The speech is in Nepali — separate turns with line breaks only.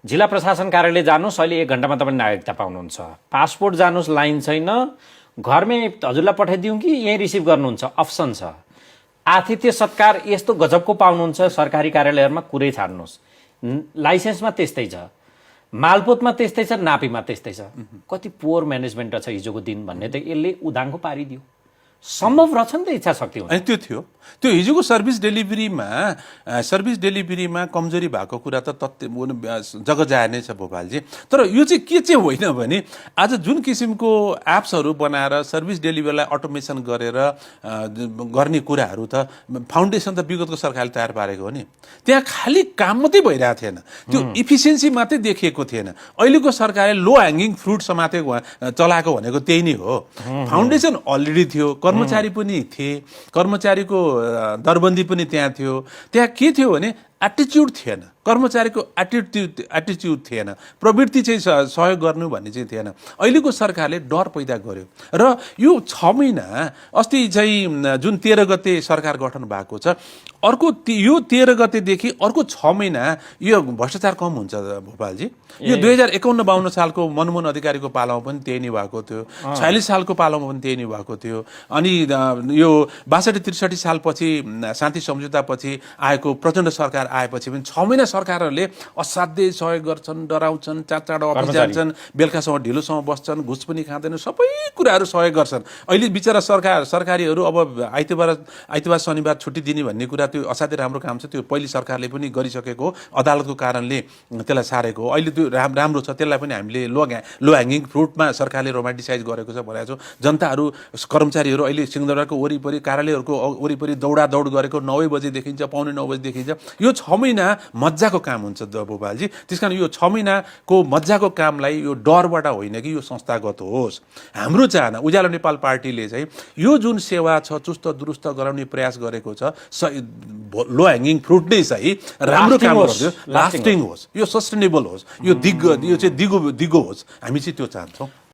जिल्ला प्रशासन कार्यालय जानुहोस्, अहिले 1 घण्टामा तपाईँ नागरिकता पाउनुहुन्छ। पासपोर्ट जानुहोस्, लाइन छैन, घरमै हजुरलाई पठाइदिउँ कि यहीँ रिसिभ गर्नुहुन्छ, अप्सन छ। आतिथ्य सत्कार यस्तो गजबको पाउनुहुन्छ सरकारी कार्यालयहरूमा, कुरै छाड्नुहोस्। लाइसेन्समा त्यस्तै छ, मालपोतमा त्यस्तै छ, नापीमा त्यस्तै छ। कति पोर म्यानेजमेन्ट छ हिजोको दिन भन्ने त यसले उदाङ्को पारिदियो। सम्भव रहेछ नि त इच्छा शक्ति हुन्छ।
अनि त्यो थियो, त्यो हिजोको सर्भिस डेलिभरीमा कमजोरी भएको कुरा त तथ्य जग जाहेर नै छ भोपालजी। तर यो चाहिँ के चाहिँ होइन भने आज जुन किसिमको एप्सहरू बनाएर सर्भिस डेलिभरीलाई अटोमेसन गरेर गर्ने कुराहरू त फाउन्डेसन त विगतको सरकारले तयार पारेको हो नि। त्यहाँ खालि काम मात्रै भइरहेको थिएन, त्यो इफिसियन्सी मात्रै देखिएको थिएन। अहिलेको सरकारले लो ह्याङ्गिङ फ्रुट समातेको चलाएको भनेको त्यही नै हो। फाउन्डेसन अलरेडी थियो, कर्मचारी पनि थिए, कर्मचारीको दरबन्दी पनि त्यहाँ थियो। त्यहाँ के थियो भने एटिच्युड थिएन, कर्मचारीको एटिच्युड थिएन, प्रवृत्ति चाहिँ सहयोग गर्नु भन्ने चाहिँ थिएन। अहिलेको सरकारले डर पैदा गर्यो र यो 6 महिना अस्ति चाहिँ जुन 13 गते सरकार गठन भएको छ, अर्को यो 13 गतेदेखि अर्को 6 महिना यो भ्रष्टाचार कम हुन्छ भोपालजी। यो 2051-52 सालको मनमोहन अधिकारीको पालामा पनि त्यही नै भएको थियो, 46 सालको पालामा पनि त्यही नै भएको थियो। अनि यो 62-63 सालपछि शान्ति सम्झौतापछि आएको प्रचण्ड सरकार आएपछि पनि 6 महिना सरकारहरूले असाध्यै सहयोग गर्छन्, डराउँछन्, चाँडो अफिस जान्छन्, बेलुकासम्म ढिलोसम्म बस्छन्, घुस पनि खाँदैन, सबै कुराहरू सहयोग गर्छन्। अहिले बिचरा सरकारीहरू अब आइतबार शनिबार छुट्टी दिने भन्ने कुरा त्यो असाध्यै राम्रो काम छ। त्यो पहिले सरकारले पनि गरिसकेको, अदालतको कारणले त्यसलाई सारेको। अहिले त्यो राम्रो छ, त्यसलाई पनि हामीले लो ह्याङ्गिङ फ्रुटमा सरकारले रोमान्टिसाइज गरेको छ भनेको छौँ। जनताहरू, कर्मचारीहरू अहिले सिंहदरबारको वरिपरि कार्यालयहरूको वरिपरि दौडादौड गरेको 9 बजे देखिन्छ, 8:45 बजे देखिन्छ। यो 6 महिना मजाको काम हुन्छ भोपालजी। त्यसकारण यो 6 महिनाको मजाको कामलाई यो डरबाट होइन कि यो संस्थागत होस्। हाम्रो चाहना उज्यालो नेपाल पार्टीले चाहिँ यो जुन सेवा छ चुस्त दुरुस्त गराउने प्रयास गरेको छ, लो ह्याङ्गिङ फ्रुट नै सही, राम्रो काम गर्दियो, लास्टिङ होस्, यो सस्टेनेबल होस्, यो चाहिँ दिगो होस्। हामी चाहिँ त्यो चाहन्छौँ।